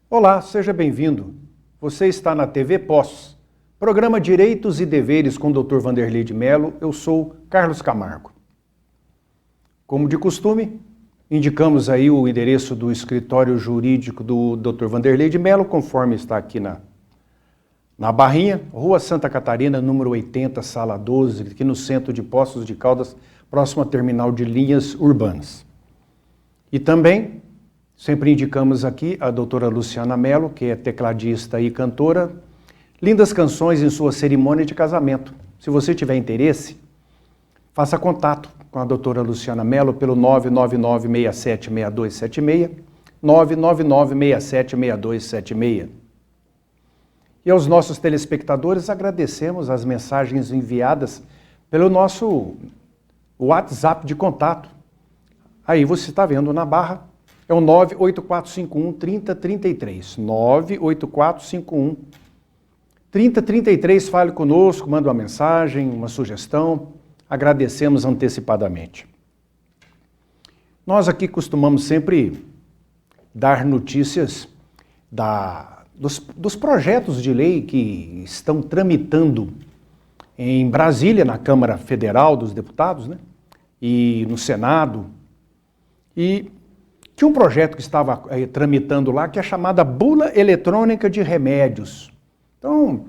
Olá, seja bem-vindo. Você está na TV Pós, programa Direitos e Deveres com o Dr. Vanderlei de Mello. Eu sou Carlos Camargo. Como de costume, indicamos aí o endereço do escritório jurídico do Dr. Vanderlei de Mello, conforme está aqui na Barrinha, Rua Santa Catarina, número 80, sala 12, aqui no centro de Poços de Caldas, próximo à terminal de linhas urbanas. E também sempre indicamos aqui a doutora Luciana Mello, que é tecladista e cantora, lindas canções em sua cerimônia de casamento. Se você tiver interesse, faça contato com a doutora Luciana Mello pelo 999-676276, 999-676276. E aos nossos telespectadores agradecemos as mensagens enviadas pelo nosso WhatsApp de contato. Aí você está vendo na barra, é o 98451-3033, 98451-3033, fale conosco, manda uma mensagem, uma sugestão, agradecemos antecipadamente. Nós aqui costumamos sempre dar notícias dos projetos de lei que estão tramitando em Brasília, na Câmara Federal dos Deputados, né? E no Senado. E tinha um projeto que estava tramitando lá, que é a chamada Bula Eletrônica de Remédios. Então,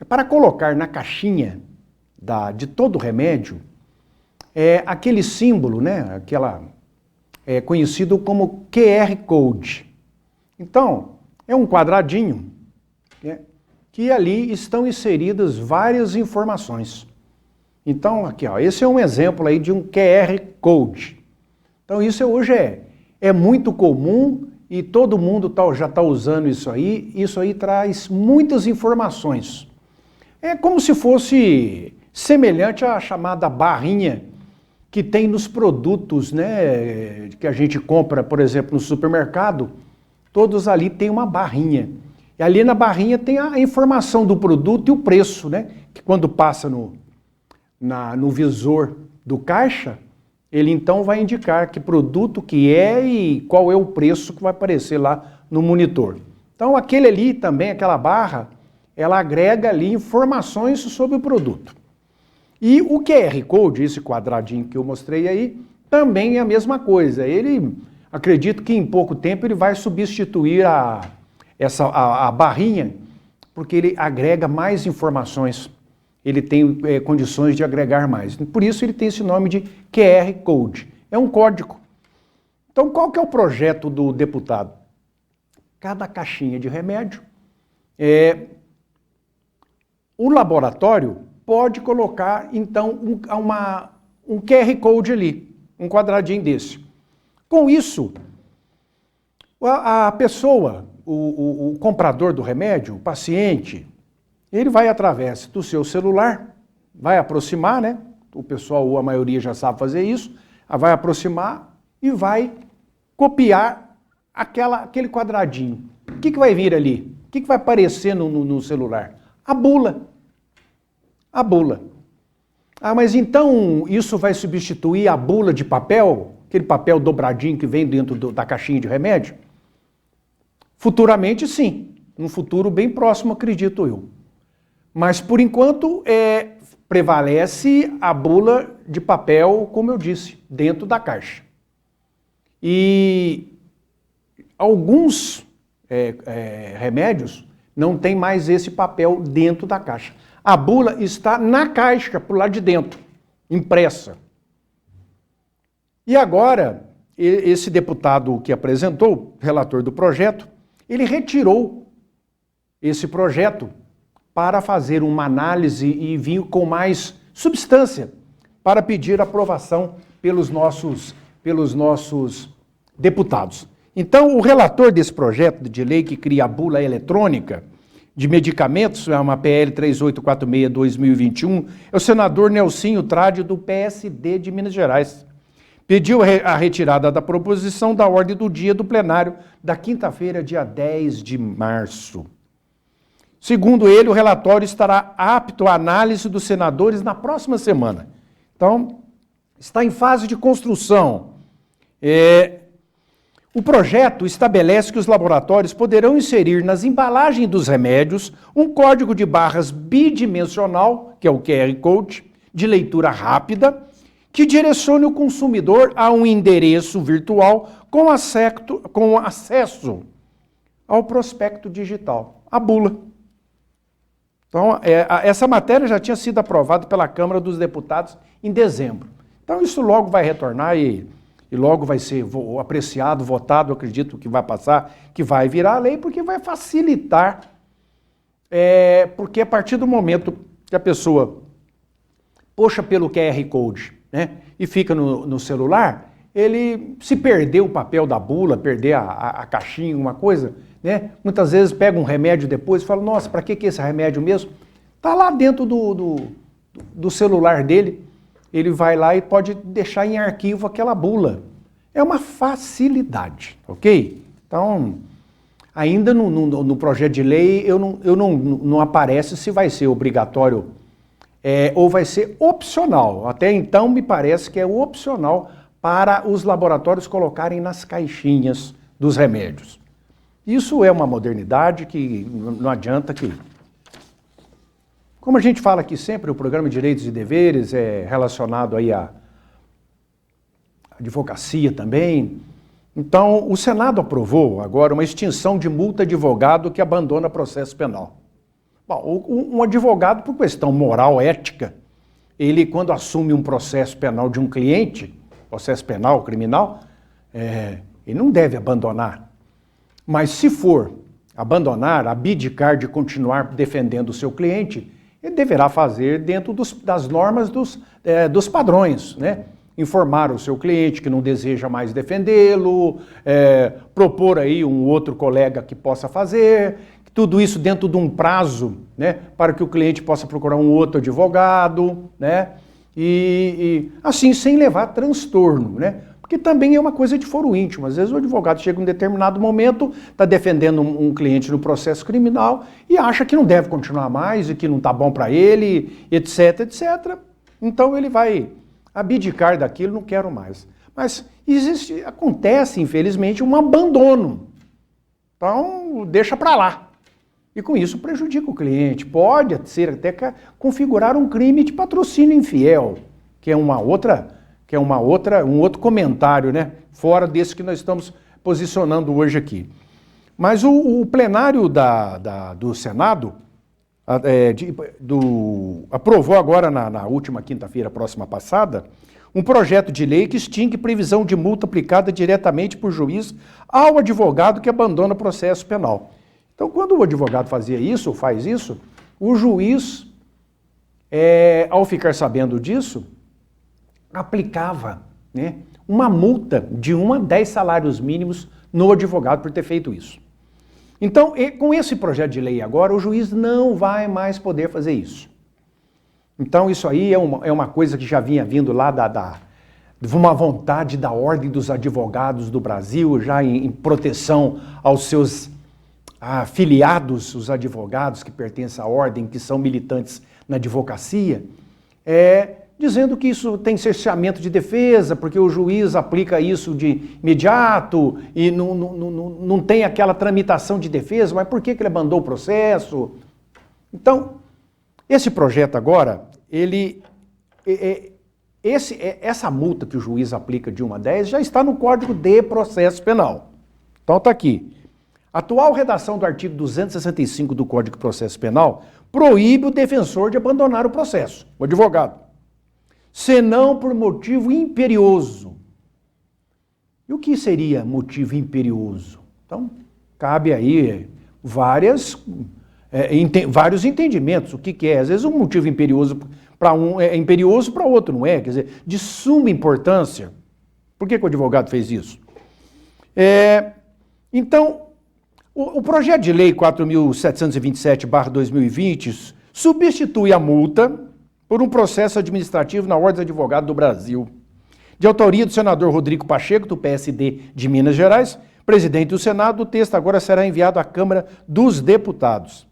é para colocar na caixinha de todo remédio aquele símbolo, né? Conhecido como QR Code. Então, é um quadradinho, né, que ali estão inseridas várias informações. Então, aqui, ó, esse é um exemplo aí de um QR Code. Então, isso hoje é muito comum e todo mundo já está usando isso aí traz muitas informações. É como se fosse semelhante à chamada barrinha que tem nos produtos, né, que a gente compra, por exemplo, no supermercado, todos ali tem uma barrinha. E ali na barrinha tem a informação do produto e o preço, né, que quando passa no visor do caixa, ele então vai indicar que produto que é e qual é o preço que vai aparecer lá no monitor. Então aquele ali também, aquela barra, ela agrega ali informações sobre o produto. E o QR Code, esse quadradinho que eu mostrei aí, também é a mesma coisa. Acredito que em pouco tempo ele vai substituir a barrinha, porque ele agrega mais informações. Ele tem condições de agregar mais. Por isso ele tem esse nome de QR Code. É um código. Então qual que é o projeto do deputado? Cada caixinha de remédio, o laboratório pode colocar então um QR Code ali, um quadradinho desse. Com isso, a pessoa, o comprador do remédio, o paciente, ele vai através do seu celular, vai aproximar, né? O pessoal, a maioria já sabe fazer isso, vai aproximar e vai copiar aquele quadradinho. O que vai vir ali? O que vai aparecer no celular? A bula. A bula. Ah, mas então isso vai substituir a bula de papel? Aquele papel dobradinho que vem dentro da caixinha de remédio? Futuramente, sim. Num futuro bem próximo, acredito eu. Mas, por enquanto, prevalece a bula de papel, como eu disse, dentro da caixa. E alguns remédios não tem mais esse papel dentro da caixa. A bula está na caixa, por lá de dentro, impressa. E agora, esse deputado que apresentou, relator do projeto, ele retirou esse projeto para fazer uma análise e vir com mais substância para pedir aprovação pelos nossos deputados. Então, o relator desse projeto de lei que cria a bula eletrônica de medicamentos, é uma PL 3846-2021, é o senador Nelsinho Trade, do PSD de Minas Gerais. pediu a retirada da proposição da ordem do dia do plenário da quinta-feira, dia 10 de março. Segundo ele, o relatório estará apto à análise dos senadores na próxima semana. Então, está em fase de construção. O projeto estabelece que os laboratórios poderão inserir nas embalagens dos remédios um código de barras bidimensional, que é o QR Code, de leitura rápida, que direcione o consumidor a um endereço virtual com acesso ao prospecto digital, a bula. Então, essa matéria já tinha sido aprovada pela Câmara dos Deputados em dezembro. Então, isso logo vai retornar e logo vai ser apreciado, votado, acredito que vai passar, que vai virar lei, porque vai facilitar, porque a partir do momento que a pessoa puxa pelo QR Code, né, e fica no celular, ele se perder o papel da bula, perder a caixinha, uma coisa, né, muitas vezes pega um remédio depois e fala, nossa, para que é esse remédio mesmo? Está lá dentro do celular dele, ele vai lá e pode deixar em arquivo aquela bula. É uma facilidade, ok? Então, ainda no projeto de lei, não aparece se vai ser obrigatório ou vai ser opcional. Até então, me parece que é opcional para os laboratórios colocarem nas caixinhas dos remédios. Isso é uma modernidade que não adianta que... Como a gente fala aqui sempre, o programa de Direitos e Deveres é relacionado aí à advocacia também. Então, o Senado aprovou agora uma extinção de multa advogado que abandona processo penal. Bom, um advogado, por questão moral, ética, ele, quando assume um processo penal de um cliente, processo penal, criminal, ele não deve abandonar. Mas se for abandonar, abdicar de continuar defendendo o seu cliente, ele deverá fazer dentro das normas dos padrões, né? Informar o seu cliente que não deseja mais defendê-lo, propor aí um outro colega que possa fazer, tudo isso dentro de um prazo, né? Para que o cliente possa procurar um outro advogado, né? E assim, sem levar transtorno, né? Porque também é uma coisa de foro íntimo. Às vezes o advogado chega em um determinado momento, está defendendo um cliente no processo criminal e acha que não deve continuar mais e que não está bom para ele, etc, etc. Então ele vai abdicar daquilo, não quero mais. Mas acontece, infelizmente, um abandono. Então, deixa para lá. E com isso prejudica o cliente. Pode ser até configurar um crime de patrocínio infiel, que é um outro comentário, né? Fora desse que nós estamos posicionando hoje aqui. Mas o plenário do Senado aprovou agora, na última quinta-feira próxima passada, um projeto de lei que extingue previsão de multa aplicada diretamente por juiz ao advogado que abandona o processo penal. Então, quando o advogado faz isso, o juiz, ao ficar sabendo disso, aplicava, né, uma multa de 1 a 10 salários mínimos no advogado por ter feito isso. Então, com esse projeto de lei agora, o juiz não vai mais poder fazer isso. Então, isso aí é uma coisa que já vinha vindo lá de uma vontade da Ordem dos Advogados do Brasil, já em proteção aos seus afiliados, os advogados que pertencem à ordem, que são militantes na advocacia, dizendo que isso tem cerceamento de defesa, porque o juiz aplica isso de imediato e não tem aquela tramitação de defesa, mas por que ele mandou o processo? Então, esse projeto agora, essa multa que o juiz aplica de 1 a 10 já está no Código de Processo Penal. Então está aqui. A atual redação do artigo 265 do Código de Processo Penal proíbe o defensor de abandonar o processo, o advogado, senão por motivo imperioso. E o que seria motivo imperioso? Então, cabe aí vários entendimentos. O que é? Às vezes um motivo imperioso para um é imperioso para outro, não é? Quer dizer, de suma importância. Por que o advogado fez isso? Então, o projeto de lei 4.727/2020 substitui a multa por um processo administrativo na Ordem dos Advogados do Brasil. De autoria do senador Rodrigo Pacheco, do PSD de Minas Gerais, presidente do Senado, o texto agora será enviado à Câmara dos Deputados.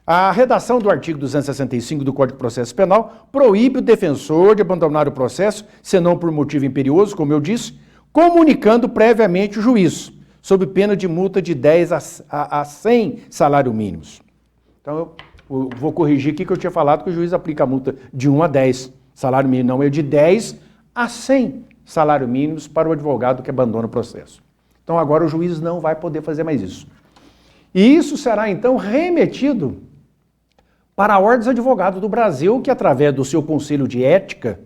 A redação do artigo 265 do Código de Processo Penal proíbe o defensor de abandonar o processo, senão por motivo imperioso, como eu disse, comunicando previamente o juízo, sob pena de multa de 10 a 100 salários mínimos. Então, eu vou corrigir aqui que eu tinha falado que o juiz aplica a multa de 1 a 10 salário mínimo, não, é de 10 a 100 salários mínimos para o advogado que abandona o processo. Então, agora o juiz não vai poder fazer mais isso. E isso será, então, remetido para a Ordem dos Advogados do Brasil, que, através do seu Conselho de Ética,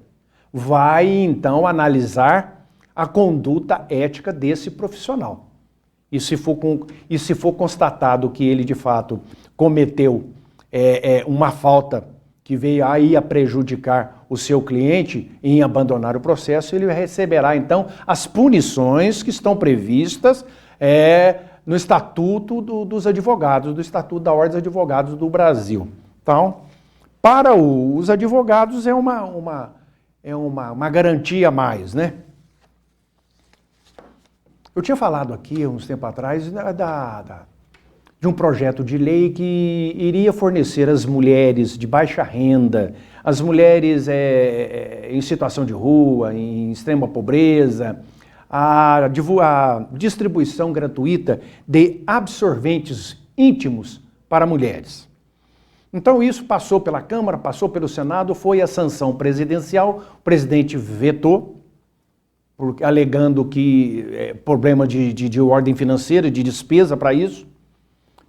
vai, então, analisar a conduta ética desse profissional. E se for constatado que ele, de fato, cometeu uma falta que veio aí a prejudicar o seu cliente em abandonar o processo, ele receberá, então, as punições que estão previstas no Estatuto dos Advogados, do Estatuto da Ordem dos Advogados do Brasil. Então, para os advogados é uma garantia a mais, né? Eu tinha falado aqui, uns tempos atrás, de um projeto de lei que iria fornecer às mulheres de baixa renda, às mulheres em situação de rua, em extrema pobreza, a distribuição gratuita de absorventes íntimos para mulheres. Então isso passou pela Câmara, passou pelo Senado, foi a sanção presidencial, o presidente vetou, alegando que problema de ordem financeira, de despesa para isso.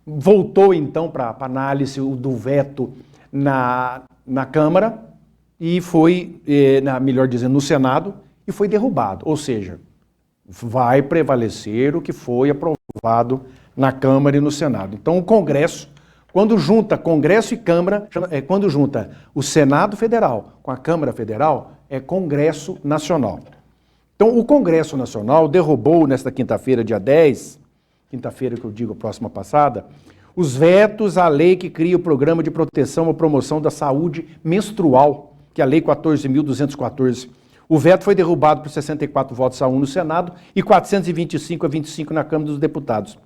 Voltou então para análise do veto na Câmara e foi, melhor dizendo, no Senado, e foi derrubado. Ou seja, vai prevalecer o que foi aprovado na Câmara e no Senado. Então o Congresso, quando junta Congresso e Câmara, quando junta o Senado Federal com a Câmara Federal, é Congresso Nacional. Então, o Congresso Nacional derrubou nesta quinta-feira, dia 10, quinta-feira que eu digo, a próxima passada, os vetos à lei que cria o Programa de Proteção ou Promoção da Saúde Menstrual, que é a Lei 14.214. O veto foi derrubado por 64 votos a 1 no Senado e 425 a 25 na Câmara dos Deputados.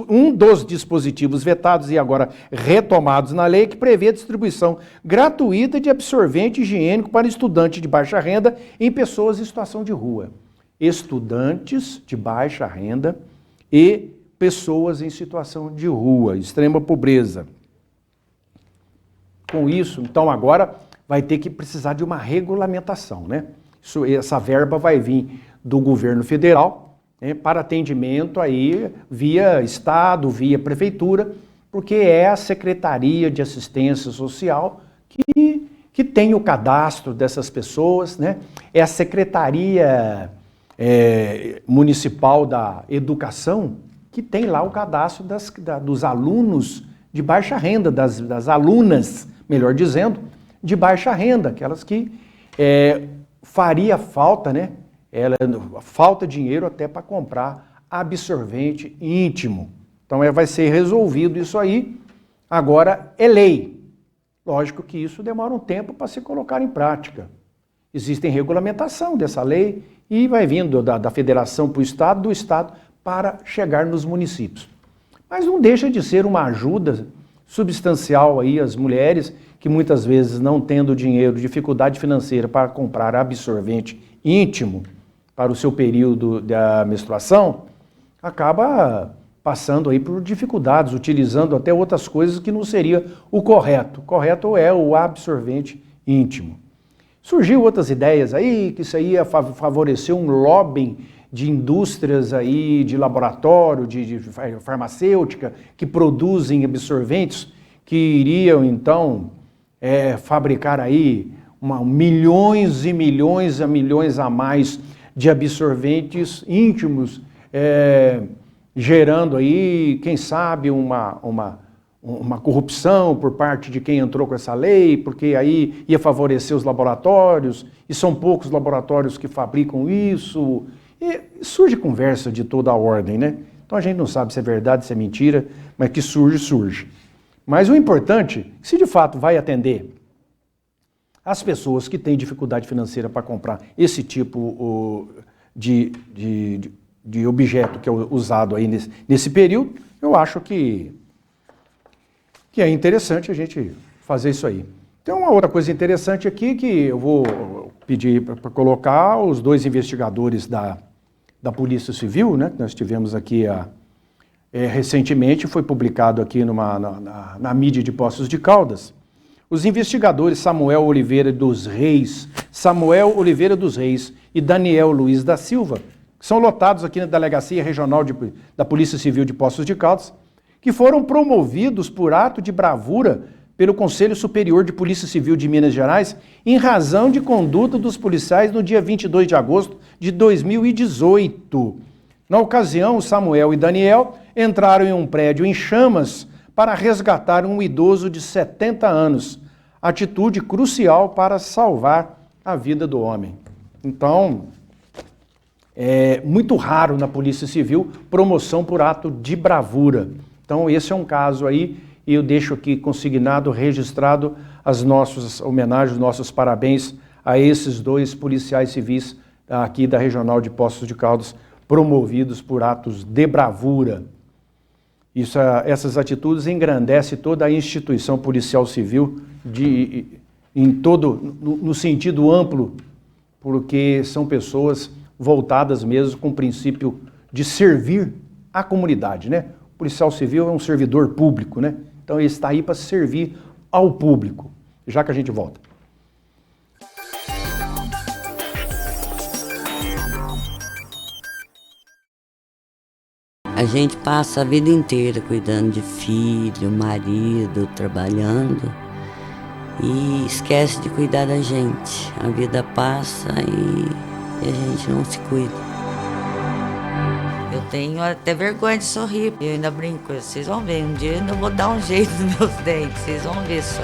Um dos dispositivos vetados e agora retomados na lei que prevê a distribuição gratuita de absorvente higiênico para estudantes de baixa renda em pessoas em situação de rua. Estudantes de baixa renda e pessoas em situação de rua, extrema pobreza. Com isso, então agora vai ter que precisar de uma regulamentação, né? Essa verba vai vir do governo federal, para atendimento aí via Estado, via Prefeitura, porque é a Secretaria de Assistência Social que tem o cadastro dessas pessoas, né? É a Secretaria Municipal da Educação que tem lá o cadastro dos alunos de baixa renda, das alunas, melhor dizendo, de baixa renda, aquelas que faria falta, né? Falta dinheiro até para comprar absorvente íntimo. Então vai ser resolvido isso aí. Agora é lei. Lógico que isso demora um tempo para se colocar em prática. Existe regulamentação dessa lei e vai vindo da federação para o Estado, do Estado para chegar nos municípios. Mas não deixa de ser uma ajuda substancial aí às mulheres que muitas vezes não tendo dinheiro, dificuldade financeira para comprar absorvente íntimo para o seu período da menstruação, acaba passando aí por dificuldades, utilizando até outras coisas que não seria o correto. O correto é o absorvente íntimo. Surgiu outras ideias aí, que isso aí ia favorecer um lobbying de indústrias aí, de laboratório, de farmacêutica, que produzem absorventes, que iriam então fabricar aí milhões e milhões a mais de absorventes íntimos, gerando aí, quem sabe, uma corrupção por parte de quem entrou com essa lei, porque aí ia favorecer os laboratórios, e são poucos laboratórios que fabricam isso, e surge conversa de toda a ordem, né? Então a gente não sabe se é verdade, se é mentira, mas que surge. Mas o importante, se de fato vai atender as pessoas que têm dificuldade financeira para comprar esse tipo de objeto que é usado aí nesse período, eu acho que é interessante a gente fazer isso aí. Tem uma outra coisa interessante aqui que eu vou pedir para colocar os dois investigadores da Polícia Civil, né, que nós tivemos aqui recentemente, foi publicado aqui na mídia de Poços de Caldas. Os investigadores Samuel Oliveira dos Reis e Daniel Luiz da Silva, que são lotados aqui na Delegacia Regional da Polícia Civil de Poços de Caldas, que foram promovidos por ato de bravura pelo Conselho Superior de Polícia Civil de Minas Gerais, em razão de conduta dos policiais no dia 22 de agosto de 2018. Na ocasião, Samuel e Daniel entraram em um prédio em chamas para resgatar um idoso de 70 anos, atitude crucial para salvar a vida do homem. Então, é muito raro na Polícia Civil promoção por ato de bravura. Então, esse é um caso aí, e eu deixo aqui consignado, registrado as nossas homenagens, os nossos parabéns a esses dois policiais civis aqui da Regional de Poços de Caldas, promovidos por atos de bravura. Essas atitudes engrandecem toda a instituição policial civil no sentido amplo, porque são pessoas voltadas mesmo com o princípio de servir a comunidade, né? O policial civil é um servidor público, né? Então ele está aí para servir ao público. Já que a gente volta. A gente passa a vida inteira cuidando de filho, marido, trabalhando e esquece de cuidar da gente. A vida passa e a gente não se cuida. Eu tenho até vergonha de sorrir. Eu ainda brinco, vocês vão ver, um dia eu ainda vou dar um jeito nos meus dentes, vocês vão ver só.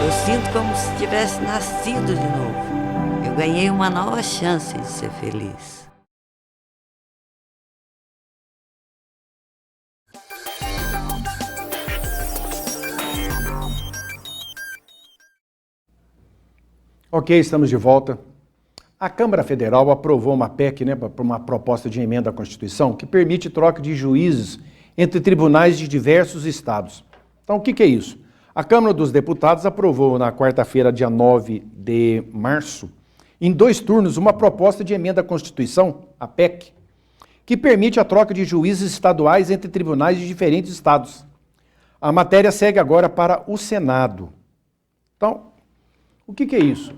Eu sinto como se tivesse nascido de novo. Eu ganhei uma nova chance de ser feliz. Ok, estamos de volta. A Câmara Federal aprovou uma PEC, né, uma proposta de emenda à Constituição, que permite troca de juízes entre tribunais de diversos estados. Então, o que é isso? A Câmara dos Deputados aprovou na quarta-feira, dia 9 de março, em 2 turnos, uma proposta de emenda à Constituição, a PEC, que permite a troca de juízes estaduais entre tribunais de diferentes estados. A matéria segue agora para o Senado. Então, o que é isso?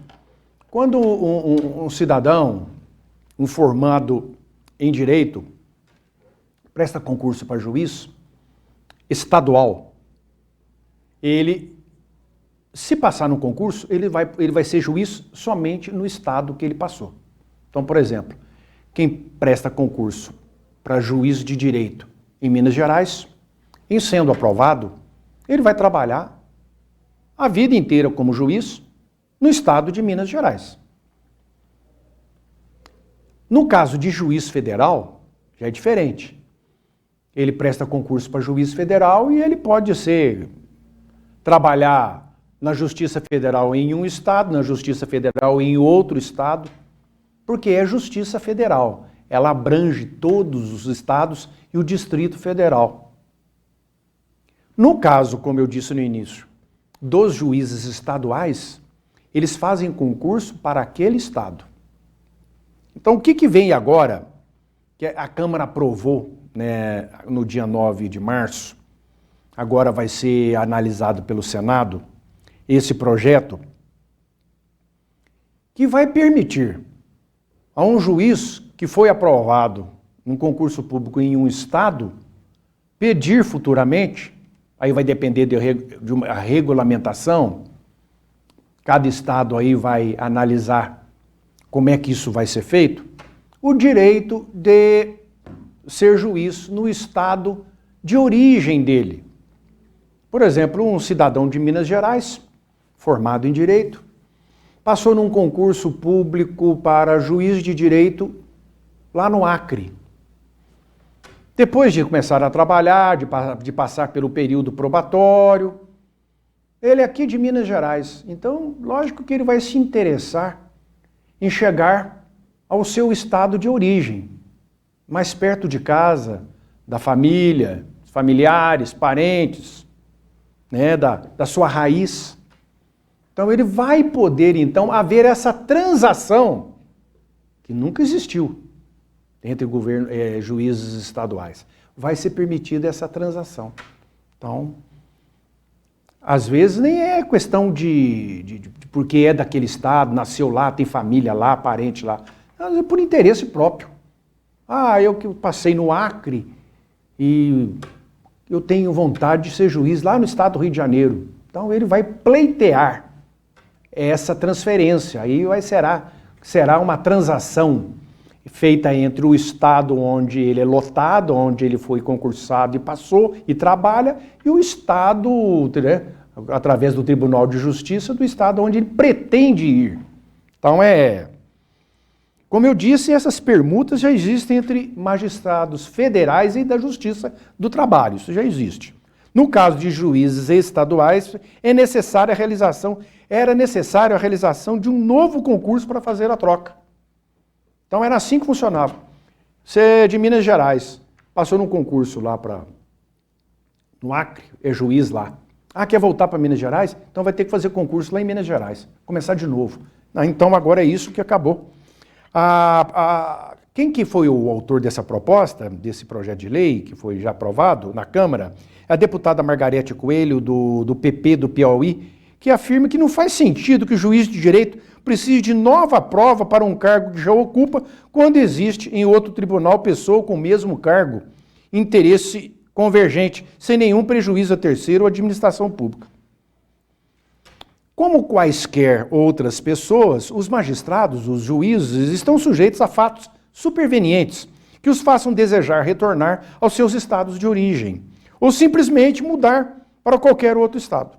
Quando um cidadão, um formado em direito, presta concurso para juiz estadual, ele, se passar no concurso, ele vai ser juiz somente no estado que ele passou. Então, por exemplo, quem presta concurso para juiz de direito em Minas Gerais, em sendo aprovado, ele vai trabalhar a vida inteira como juiz no estado de Minas Gerais. No caso de juiz federal, já é diferente. Ele presta concurso para juiz federal e ele pode trabalhar na Justiça Federal em um estado, na Justiça Federal em outro estado, porque é Justiça Federal. Ela abrange todos os estados e o Distrito Federal. No caso, como eu disse no início, dos juízes estaduais, eles fazem concurso para aquele estado. Então, o que vem agora, que a Câmara aprovou, né, no dia 9 de março, agora vai ser analisado pelo Senado, esse projeto, que vai permitir a um juiz que foi aprovado num concurso público em um estado, pedir futuramente, aí vai depender de uma regulamentação, cada estado aí vai analisar como é que isso vai ser feito, o direito de ser juiz no estado de origem dele. Por exemplo, um cidadão de Minas Gerais, formado em direito, passou num concurso público para juiz de direito lá no Acre. Depois de começar a trabalhar, de passar pelo período probatório, ele é aqui de Minas Gerais. Então, lógico que ele vai se interessar em chegar ao seu estado de origem, mais perto de casa, da família, familiares, parentes, né, da sua raiz. Então ele vai poder, então, haver essa transação que nunca existiu entre juízes estaduais. Vai ser permitida essa transação. Então, às vezes nem é questão de porque é daquele estado, nasceu lá, tem família lá, parente lá. Mas é por interesse próprio. Eu que passei no Acre e eu tenho vontade de ser juiz lá no estado do Rio de Janeiro. Então ele vai pleitear essa transferência. Aí será uma transação feita entre o estado onde ele é lotado, onde ele foi concursado e passou e trabalha, e o estado, né, através do Tribunal de Justiça, do estado onde ele pretende ir. Então como eu disse, essas permutas já existem entre magistrados federais e da Justiça do Trabalho, isso já existe. No caso de juízes estaduais, era necessária a realização de um novo concurso para fazer a troca. Então era assim que funcionava. Você é de Minas Gerais, passou num concurso lá no Acre, é juiz lá. Quer voltar para Minas Gerais? Então vai ter que fazer concurso lá em Minas Gerais, começar de novo. Então agora é isso que acabou. Quem que foi o autor dessa proposta, desse projeto de lei, que foi já aprovado na Câmara, é a deputada Margarete Coelho, do PP do Piauí, que afirma que não faz sentido que o juiz de direito precise de nova prova para um cargo que já ocupa, quando existe em outro tribunal pessoa com o mesmo cargo, interesse convergente, sem nenhum prejuízo a terceiro ou administração pública. Como quaisquer outras pessoas, os magistrados, os juízes, estão sujeitos a fatos supervenientes que os façam desejar retornar aos seus estados de origem, ou simplesmente mudar para qualquer outro estado.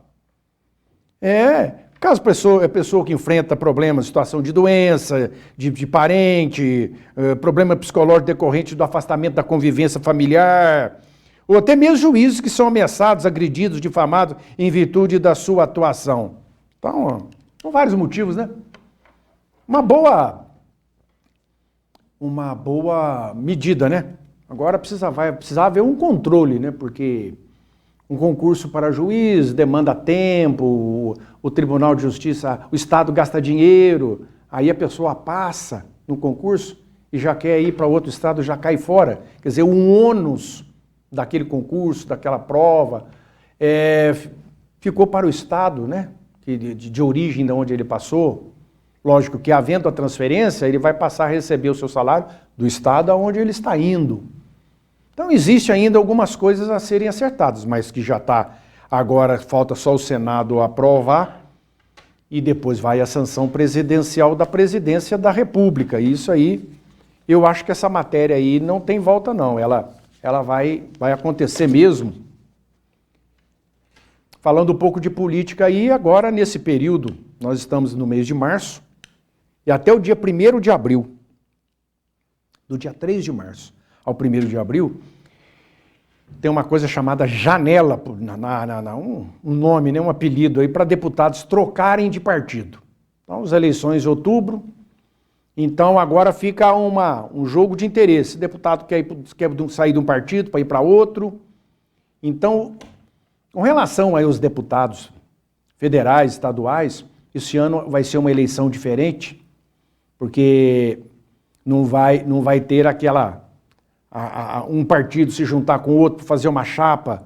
Caso a pessoa que enfrenta problemas, situação de doença, de parente, problema psicológico decorrente do afastamento da convivência familiar, ou até mesmo juízes que são ameaçados, agredidos, difamados em virtude da sua atuação. Então, são vários motivos, né? Uma boa medida, né? Agora vai precisar haver um controle, né? Porque um concurso para juiz demanda tempo, o Tribunal de Justiça, o Estado gasta dinheiro, aí a pessoa passa no concurso e já quer ir para outro estado, já cai fora. Quer dizer, o ônus daquele concurso, daquela prova, ficou para o Estado, né? De origem de onde ele passou. Lógico que, havendo a transferência, ele vai passar a receber o seu salário do estado aonde ele está indo. Então, existe ainda algumas coisas a serem acertadas, mas que já está, agora falta só o Senado aprovar e depois vai a sanção presidencial da Presidência da República. E isso aí, eu acho que essa matéria aí não tem volta não, ela vai acontecer mesmo. Falando um pouco de política aí, agora nesse período, nós estamos no mês de março, e até o dia 1º de abril, do dia 3 de março ao 1º de abril, tem uma coisa chamada janela, um nome, né, um apelido aí para deputados trocarem de partido. Então, as eleições em outubro, então agora fica um jogo de interesse. O deputado quer sair de um partido para ir para outro. Então, com relação aí aos deputados federais, estaduais, esse ano vai ser uma eleição diferente, porque não vai ter um partido se juntar com outro para fazer uma chapa.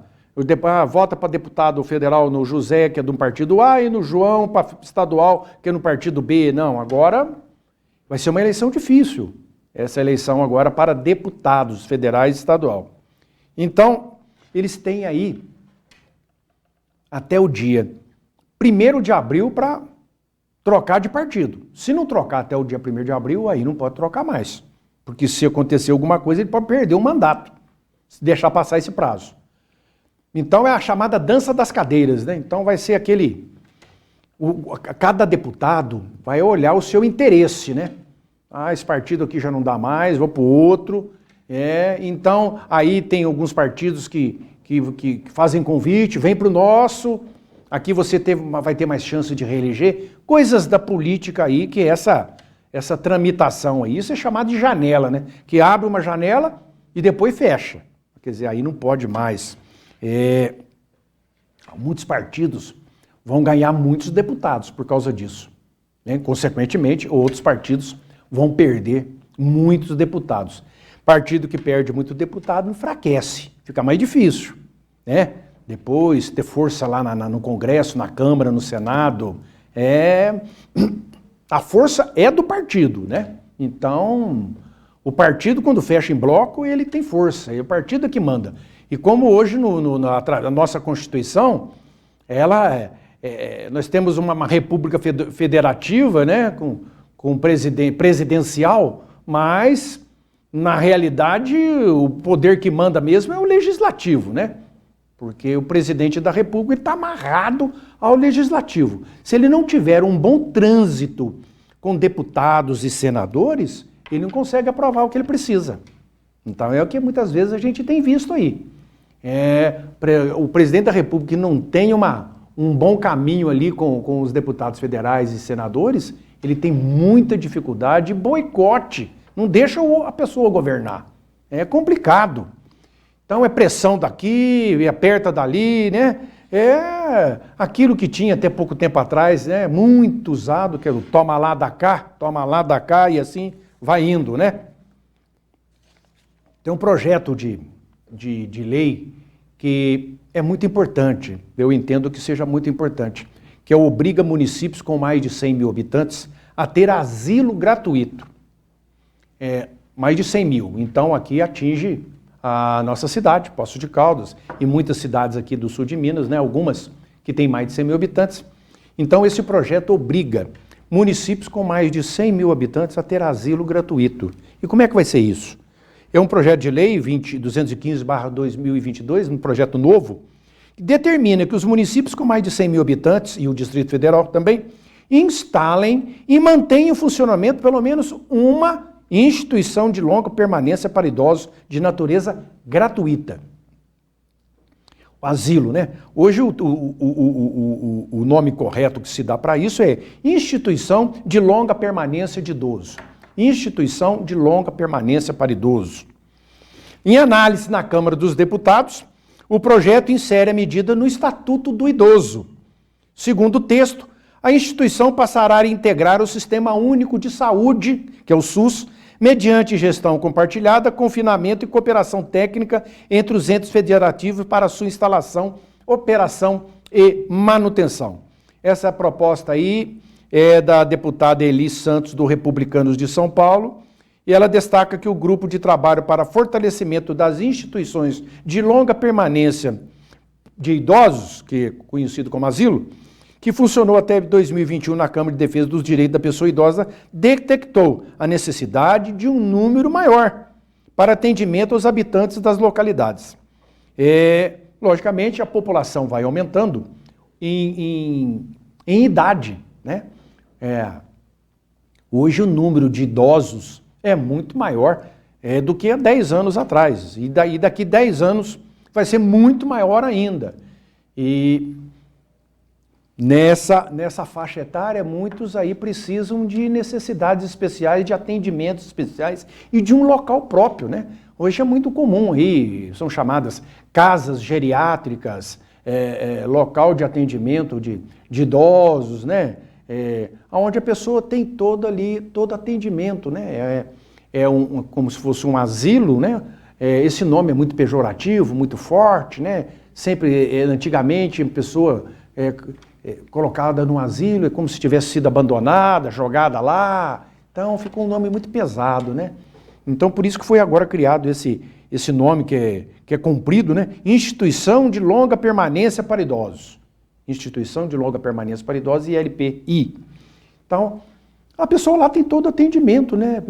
Vota para deputado federal no José, que é de um partido A, e no João, para estadual, que é no partido B. Não, agora vai ser uma eleição difícil. Essa eleição agora para deputados federais e estadual. Então, eles têm aí até o dia 1º de abril para trocar de partido. Se não trocar até o dia 1º de abril, aí não pode trocar mais. Porque se acontecer alguma coisa, ele pode perder o mandato, se deixar passar esse prazo. Então é a chamada dança das cadeiras, né? Então vai ser cada deputado vai olhar o seu interesse, né? Esse partido aqui já não dá mais, vou para o outro. Então, aí tem alguns partidos que fazem convite, vem para o nosso, aqui você vai ter mais chance de reeleger. Coisas da política aí, que é essa tramitação aí. Isso é chamado de janela, né? Que abre uma janela e depois fecha. Quer dizer, aí não pode mais. Muitos partidos vão ganhar muitos deputados por causa disso. Né? Consequentemente, outros partidos vão perder muitos deputados. Partido que perde muito deputado enfraquece, fica mais difícil. Né? Depois, ter força lá no Congresso, na Câmara, no Senado, a força é do partido, né? Então, o partido, quando fecha em bloco, ele tem força, é o partido que manda. E como hoje, na nossa Constituição, nós temos uma república federativa, né? Com presidencial, mas, na realidade, o poder que manda mesmo é o legislativo, né? Porque o presidente da República está amarrado ao legislativo. Se ele não tiver um bom trânsito com deputados e senadores, ele não consegue aprovar o que ele precisa. Então é o que muitas vezes a gente tem visto aí. O presidente da República que não tem um bom caminho ali com os deputados federais e senadores, ele tem muita dificuldade de boicote, não deixa a pessoa governar. É complicado. Então é pressão daqui, e aperta dali, né? É aquilo que tinha até pouco tempo atrás, né? Muito usado, que é o toma lá da cá, e assim vai indo, né? Tem um projeto de lei que é muito importante, eu entendo que seja muito importante, que obriga municípios com mais de 100 mil habitantes a ter asilo gratuito. Mais de 100 mil, então aqui atinge a nossa cidade, Poços de Caldas, e muitas cidades aqui do sul de Minas, né, algumas que têm mais de 100 mil habitantes. Então esse projeto obriga municípios com mais de 100 mil habitantes a ter asilo gratuito. E como é que vai ser isso? É um projeto de lei 215/2022, um projeto novo, que determina que os municípios com mais de 100 mil habitantes, e o Distrito Federal também, instalem e mantenham em funcionamento pelo menos uma instituição de longa permanência para idosos de natureza gratuita. O asilo, né? Hoje o nome correto que se dá para isso é instituição de longa permanência de idoso. Instituição de longa permanência para idoso. Em análise na Câmara dos Deputados, o projeto insere a medida no Estatuto do Idoso. Segundo o texto, a instituição passará a integrar o Sistema Único de Saúde, que é o SUS, mediante gestão compartilhada, confinamento e cooperação técnica entre os entes federativos para sua instalação, operação e manutenção. Essa proposta aí é da deputada Eli Santos, do Republicanos de São Paulo, e ela destaca que o grupo de trabalho para fortalecimento das instituições de longa permanência de idosos, que é conhecido como asilo, que funcionou até 2021 na Câmara de Defesa dos Direitos da Pessoa Idosa, detectou a necessidade de um número maior para atendimento aos habitantes das localidades. Logicamente, a população vai aumentando em idade, né? Hoje o número de idosos é muito maior do que há 10 anos atrás. E daqui 10 anos vai ser muito maior ainda. E nessa faixa etária, muitos aí precisam de necessidades especiais, de atendimentos especiais e de um local próprio, né? Hoje é muito comum aí, são chamadas casas geriátricas, local de atendimento de idosos, né? Onde a pessoa tem todo atendimento, né? Como se fosse um asilo, né? Esse nome é muito pejorativo, muito forte, né? Sempre, antigamente, a pessoa colocada num asilo é como se tivesse sido abandonada, jogada lá. Então, ficou um nome muito pesado, né? Então, por isso que foi agora criado esse nome que é comprido, né? Instituição de Longa Permanência para Idosos. Instituição de Longa Permanência para Idosos, ILPI. Então, a pessoa lá tem todo atendimento, né?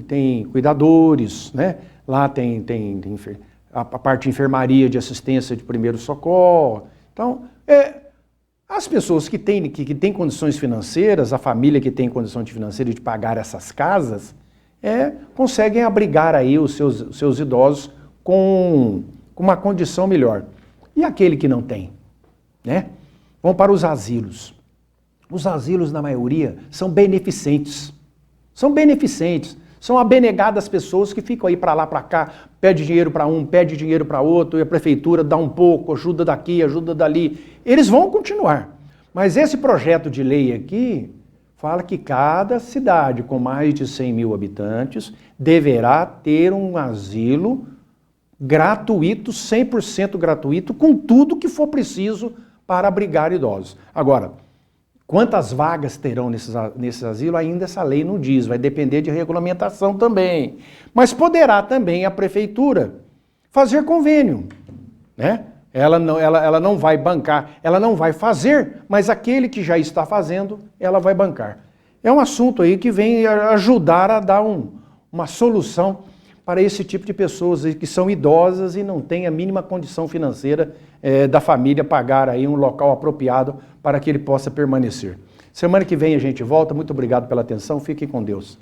Tem cuidadores, né? Lá tem a parte de enfermaria, de assistência de primeiro socorro. Então, as pessoas que têm condições financeiras, a família que tem condição financeira de pagar essas casas, conseguem abrigar aí os seus idosos com uma condição melhor. E aquele que não tem, né? Vão para os asilos. Os asilos, na maioria, são beneficentes. São beneficentes. São abnegadas pessoas que ficam aí para lá, para cá, pede dinheiro para um, pede dinheiro para outro, e a prefeitura dá um pouco, ajuda daqui, ajuda dali. Eles vão continuar. Mas esse projeto de lei aqui fala que cada cidade com mais de 100 mil habitantes deverá ter um asilo gratuito, 100% gratuito, com tudo que for preciso para abrigar idosos. Agora, quantas vagas terão nesse asilo, ainda essa lei não diz, vai depender de regulamentação também. Mas poderá também a prefeitura fazer convênio, né? Ela não vai bancar, ela não vai fazer, mas aquele que já está fazendo, ela vai bancar. É um assunto aí que vem ajudar a dar uma solução para esse tipo de pessoas que são idosas e não têm a mínima condição financeira da família pagar aí um local apropriado para que ele possa permanecer. Semana que vem a gente volta. Muito obrigado pela atenção. Fiquem com Deus.